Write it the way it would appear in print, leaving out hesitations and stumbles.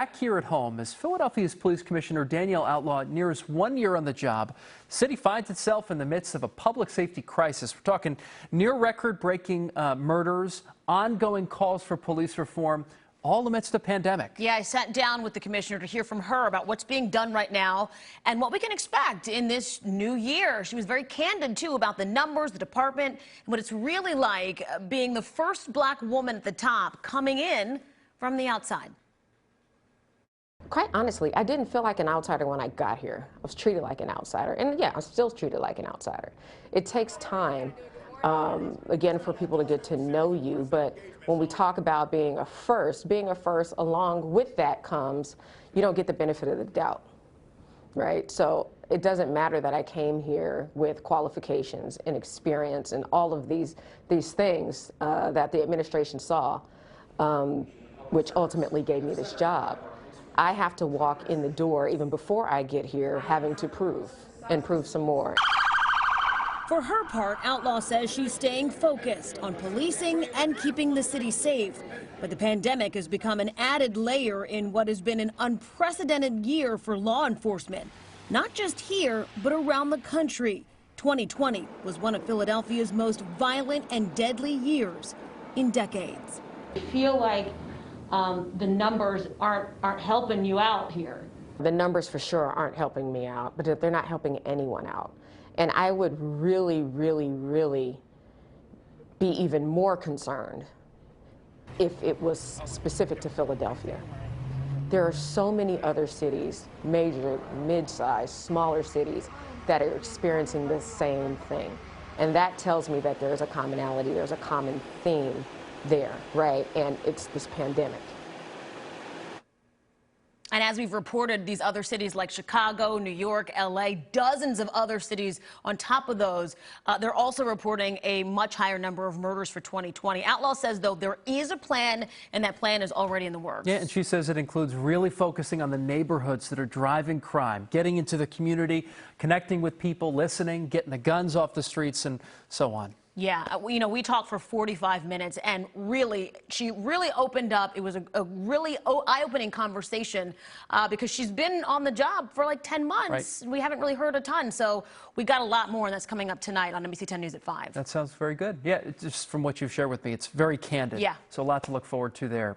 Back here at home, as Philadelphia's Police Commissioner Danielle Outlaw nears 1 year on the job, the city finds itself in the midst of a public safety crisis. We're talking near record-breaking murders, ongoing calls for police reform, all amidst a pandemic. Yeah, I sat down with the commissioner to hear from her about what's being done right now and what we can expect in this new year. She was very candid, too, about the numbers, the department, and what it's really like being the first black woman at the top coming in from the outside. Quite honestly, I didn't feel like an outsider when I got here. I was treated like an outsider. And yeah, I'm still treated like an outsider. It takes time, again, for people to get to know you. But when we talk about being a first, along with that comes, you don't get the benefit of the doubt, right? So it doesn't matter that I came here with qualifications and experience and all of these things that the administration saw, which ultimately gave me this job. I have to walk in the door even before I get here having to prove some more. For her part, Outlaw says she's staying focused on policing and keeping the city safe. But the pandemic has become an added layer in what has been an unprecedented year for law enforcement. Not just here, but around the country. 2020 was one of Philadelphia's most violent and deadly years in decades. I feel like the numbers aren't helping you out here. The numbers for sure aren't helping me out, but they're not helping anyone out. And I would really, really, really be even more concerned if it was specific to Philadelphia. There are so many other cities, major, mid-sized, smaller cities, that are experiencing the same thing. And that tells me that there's a commonality, there's a common theme there, right? And it's this pandemic. And as we've reported, these other cities like Chicago, New York, LA, dozens of other cities on top of those, they're also reporting a much higher number of murders for 2020. Outlaw says, though, there is a plan, and that plan is already in the works. Yeah, and she says it includes really focusing on the neighborhoods that are driving crime, getting into the community, connecting with people, listening, getting the guns off the streets, and so on. Yeah, we talked for 45 minutes, and really, she really opened up. It was a really eye-opening conversation because she's been on the job for like 10 months. Right. We haven't really heard a ton, so we got a lot more, and that's coming up tonight on NBC10 News at 5. That sounds very good. Yeah, just from what you've shared with me, it's very candid. Yeah. So a lot to look forward to there.